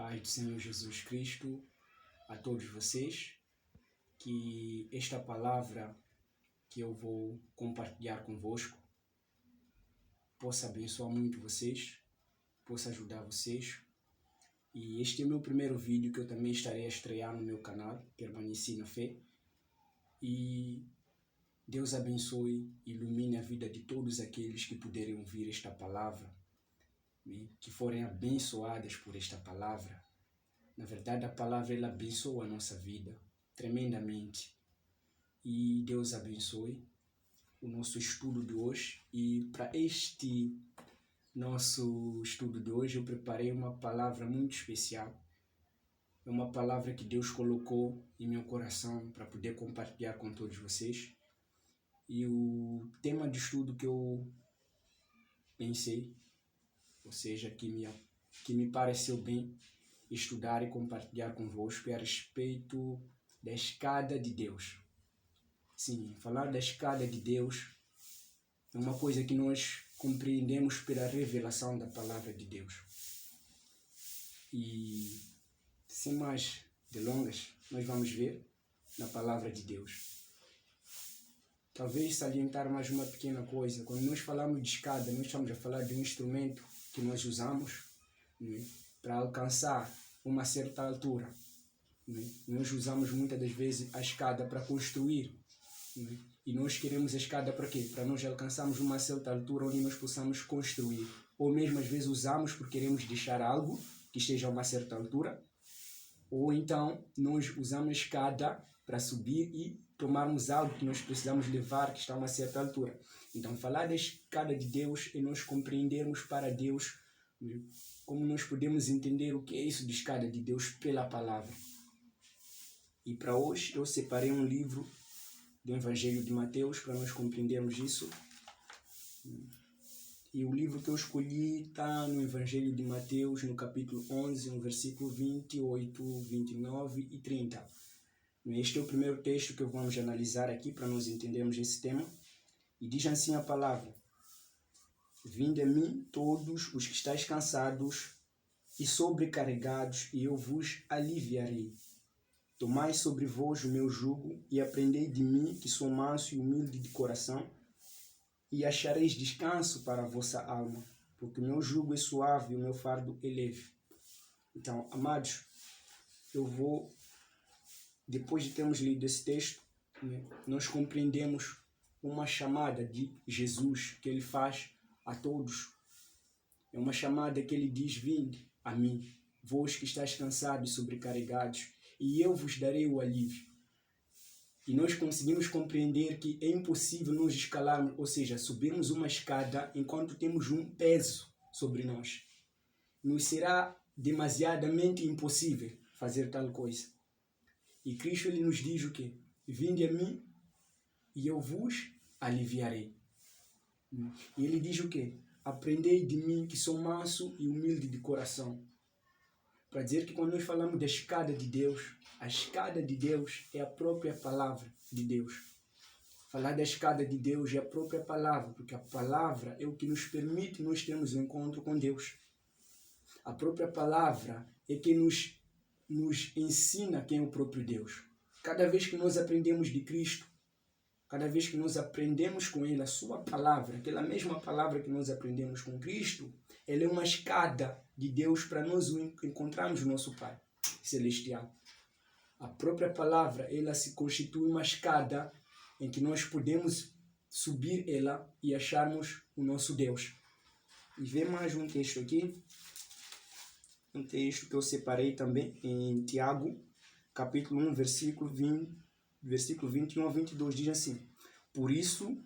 Paz do Senhor Jesus Cristo a todos vocês, que esta palavra que eu vou compartilhar convosco possa abençoar muito vocês, possa ajudar vocês. E este é o meu primeiro vídeo que eu também estarei a estrear no meu canal, Permaneci na Fé. E Deus abençoe e ilumine a vida de todos aqueles que puderem ouvir esta palavra, que forem abençoadas por esta palavra. Na verdade, a palavra ela abençoa a nossa vida tremendamente. E Deus abençoe o nosso estudo de hoje. E para este nosso estudo de hoje, eu preparei uma palavra muito especial. É uma palavra que Deus colocou em meu coração para poder compartilhar com todos vocês. E o tema de estudo que eu pensei, ou seja, que me pareceu bem estudar e compartilhar convosco, é a respeito da escada de Deus. Sim, falar da escada de Deus é uma coisa que nós compreendemos pela revelação da palavra de Deus. E sem mais delongas, nós vamos ver na palavra de Deus. Talvez salientar mais uma pequena coisa. Quando nós falamos de escada, nós estamos a falar de um instrumento que nós usamos, né, para alcançar uma certa altura. Né? Nós usamos muitas das vezes a escada para construir. Né? E nós queremos a escada para quê? Para nós alcançarmos uma certa altura onde nós possamos construir. Ou mesmo às vezes usamos porque queremos deixar algo que esteja a uma certa altura. Ou então nós usamos a escada para subir e tomarmos algo que nós precisamos levar que está a uma certa altura. Então falar da escada de Deus é nós compreendermos para Deus, né, como nós podemos entender o que é isso de escada de Deus pela palavra. E para hoje eu separei um livro do Evangelho de Mateus para nós compreendermos isso. E o livro que eu escolhi está no Evangelho de Mateus, no capítulo 11, no versículo 28, 29 e 30. Este é o primeiro texto que vamos analisar aqui para nós entendermos esse tema. E diz assim a palavra: Vinde a mim todos os que estáis cansados e sobrecarregados, e eu vos aliviarei. Tomai sobre vós o meu jugo e aprendei de mim, que sou manso e humilde de coração, e achareis descanso para a vossa alma, porque o meu jugo é suave e o meu fardo é leve. Então, amados, eu vou, depois de termos lido esse texto, né, nós compreendemos uma chamada de Jesus que ele faz a todos. É uma chamada que ele diz: vinde a mim, vós que estáis cansados e sobrecarregados, e eu vos darei o alívio. E nós conseguimos compreender que é impossível nós escalarmos, ou seja, subirmos uma escada enquanto temos um peso sobre nós. Nos será demasiadamente impossível fazer tal coisa. E Cristo ele nos diz o quê? Vinde a mim e eu vos aliviarei. E ele diz o quê? Aprendei de mim, que sou manso e humilde de coração. Para dizer que quando nós falamos da escada de Deus, a escada de Deus é a própria palavra de Deus. Falar da escada de Deus é a própria palavra, porque a palavra é o que nos permite nós termos um encontro com Deus. A própria palavra é que nos ensina quem é o próprio Deus. Cada vez que nós aprendemos de Cristo, cada vez que nós aprendemos com Ele a sua palavra, aquela mesma palavra que nós aprendemos com Cristo, ela é uma escada de Deus para nós encontrarmos o nosso Pai Celestial. A própria palavra, ela se constitui uma escada em que nós podemos subir ela e acharmos o nosso Deus. E vê mais um texto aqui, um texto que eu separei também em Tiago, capítulo 1, versículo 21 a 22, diz assim: Por isso,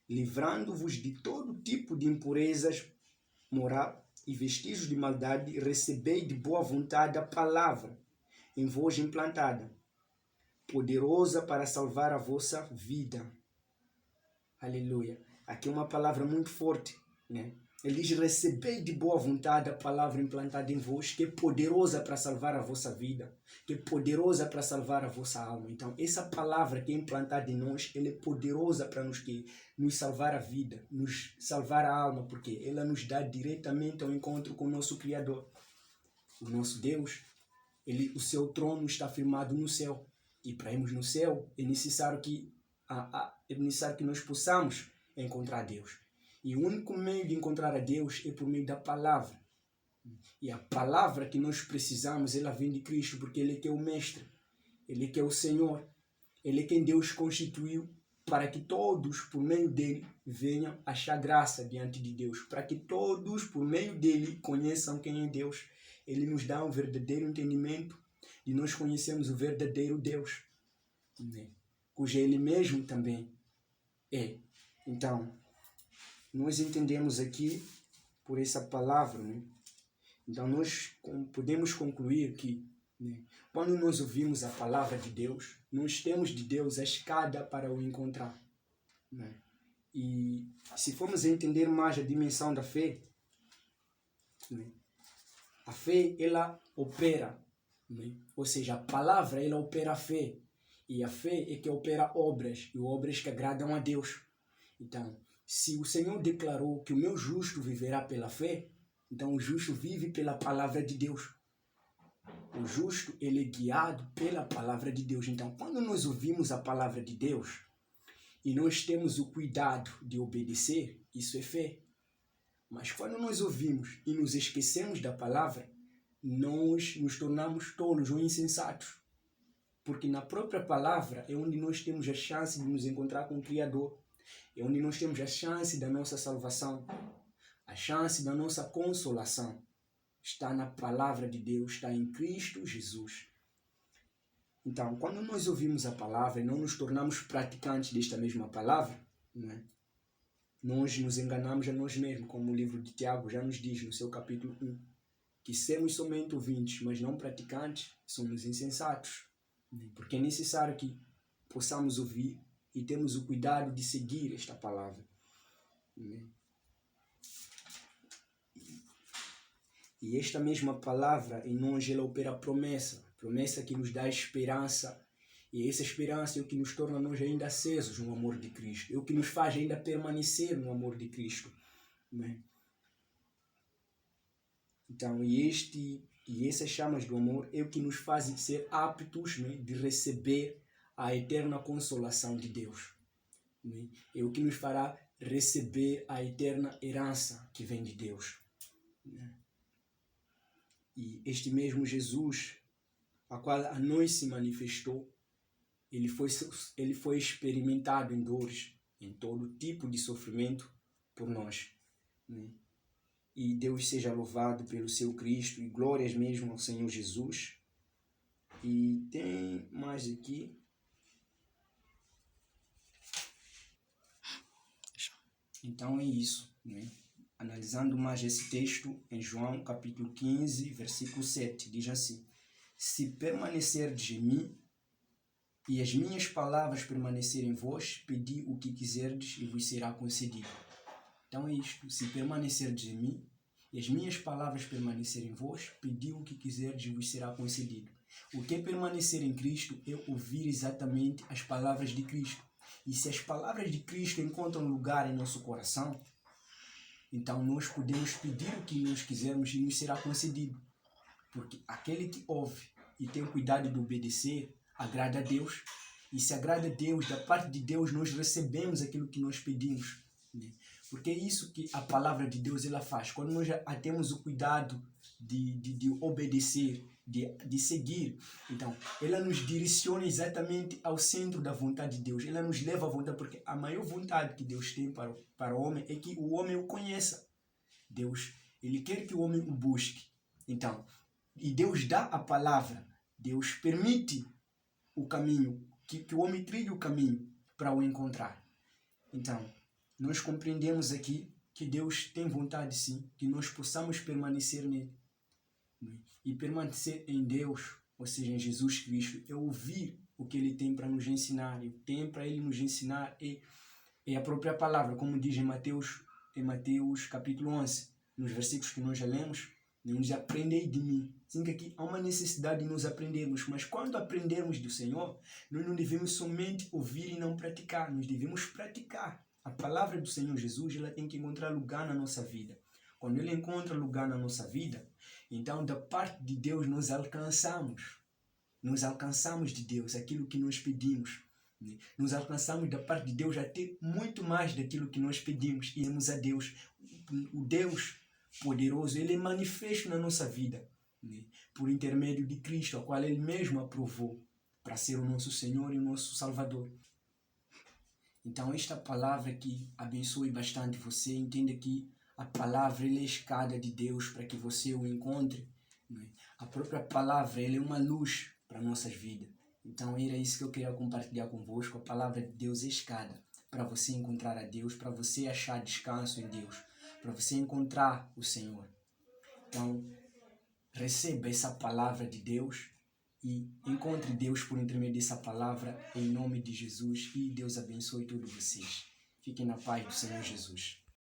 livrando-vos de todo tipo de impurezas moral e vestígios de maldade, recebei de boa vontade a palavra em vós implantada, poderosa para salvar a vossa vida. Aleluia. Aqui é uma palavra muito forte, né? Ele diz: recebei de boa vontade a palavra implantada em vós, que é poderosa para salvar a vossa vida, que é poderosa para salvar a vossa alma. Então, essa palavra que é implantada em nós, ela é poderosa para nos salvar a vida, nos salvar a alma, porque ela nos dá diretamente ao encontro com o nosso Criador. O nosso Deus, o seu trono está firmado no céu. E para irmos no céu é necessário que nós possamos encontrar Deus. E o único meio de encontrar a Deus é por meio da palavra. E a palavra que nós precisamos, ela vem de Cristo, porque Ele é que é o Mestre, Ele é que é o Senhor, Ele é quem Deus constituiu para que todos, por meio dele, venham achar graça diante de Deus, para que todos, por meio dele, conheçam quem é Deus. Ele nos dá um verdadeiro entendimento de nós conhecermos o verdadeiro Deus, né? Cujo Ele mesmo também é. Então, nós entendemos aqui por essa palavra, né? Então, nós podemos concluir que, né, quando nós ouvimos a palavra de Deus, nós temos de Deus a escada para o encontrar, né? E se formos entender mais a dimensão da fé, né, a fé, ela opera, né? Ou seja, a palavra, ela opera a fé. E a fé é que opera obras, e obras que agradam a Deus. Então, se o Senhor declarou que o meu justo viverá pela fé, então o justo vive pela palavra de Deus. O justo, ele é guiado pela palavra de Deus. Então, quando nós ouvimos a palavra de Deus e nós temos o cuidado de obedecer, isso é fé. Mas quando nós ouvimos e nos esquecemos da palavra, nós nos tornamos tolos ou insensatos. Porque na própria palavra é onde nós temos a chance de nos encontrar com o Criador. É onde nós temos a chance da nossa salvação. A chance da nossa consolação está na palavra de Deus, está em Cristo Jesus. Então, quando nós ouvimos a palavra e não nos tornamos praticantes desta mesma palavra, né, nós nos enganamos a nós mesmos, como o livro de Tiago já nos diz no seu capítulo 1, que sermos somente ouvintes, mas não praticantes, somos insensatos. Porque é necessário que possamos ouvir e temos o cuidado de seguir esta palavra. E esta mesma palavra em nós, ela opera promessa que nos dá esperança. E essa esperança é o que nos torna nós ainda acesos no amor de Cristo. É o que nos faz ainda permanecer no amor de Cristo. Né? Então, e essas chamas do amor é o que nos fazem ser aptos, né, de receber a eterna consolação de Deus. Né? É o que nos fará receber a eterna herança que vem de Deus. Né? E este mesmo Jesus, a qual a nós se manifestou, ele foi experimentado em dores, em todo tipo de sofrimento por nós. Né? E Deus seja louvado pelo seu Cristo, e glórias mesmo ao Senhor Jesus. E tem mais aqui. Então é isso, né? Analisando mais esse texto em João capítulo 15, versículo 7, diz assim: se permanecerdes em mim e as minhas palavras permanecerem em vós, pedi o que quiserdes e vos será concedido. Então é isto: se permanecerdes em mim e as minhas palavras permanecerem em vós, pedi o que quiserdes e vos será concedido. O que é permanecer em Cristo é ouvir exatamente as palavras de Cristo. E se as palavras de Cristo encontram lugar em nosso coração, então nós podemos pedir o que nós quisermos e nos será concedido. Porque aquele que ouve e tem cuidado de obedecer, agrada a Deus. E se agrada a Deus, da parte de Deus, nós recebemos aquilo que nós pedimos. Né? Porque é isso que a palavra de Deus ela faz. Quando nós já temos o cuidado de obedecer, de seguir, então ela nos direciona exatamente ao centro da vontade de Deus. Ela nos leva à vontade, porque a maior vontade que Deus tem para o homem é que o homem o conheça. Deus, ele quer que o homem o busque. Então, e Deus dá a palavra, Deus permite o caminho, que o homem trilhe o caminho para o encontrar. Então, nós compreendemos aqui que Deus tem vontade, sim, que nós possamos permanecer nele. E permanecer em Deus, ou seja, em Jesus Cristo, é ouvir o que Ele tem para nos ensinar. E o que tem para Ele nos ensinar é a própria palavra, como diz em Mateus capítulo 11, nos versículos que nós já lemos, nos aprendei de mim. Assim que aqui há uma necessidade de nos aprendermos, mas quando aprendermos do Senhor, nós não devemos somente ouvir e não praticar, nós devemos praticar. A palavra do Senhor Jesus, ela tem que encontrar lugar na nossa vida. Quando ela encontra lugar na nossa vida, Então, da parte de Deus, nós alcançamos de Deus aquilo que nós pedimos. Nós alcançamos da parte de Deus até muito mais daquilo que nós pedimos. E temos a Deus, o Deus poderoso, Ele é manifesto na nossa vida, por intermédio de Cristo, a qual Ele mesmo aprovou para ser o nosso Senhor e o nosso Salvador. Então esta palavra aqui abençoe bastante você. Entenda que a palavra ela é a escada de Deus para que você o encontre. A própria palavra ela é uma luz para nossas vidas. Então era isso que eu queria compartilhar convosco. A palavra de Deus é a escada para você encontrar a Deus, para você achar descanso em Deus, para você encontrar o Senhor. Então receba essa palavra de Deus e encontre Deus por intermédio dessa palavra, em nome de Jesus, e Deus abençoe todos vocês. Fiquem na paz do Senhor Jesus.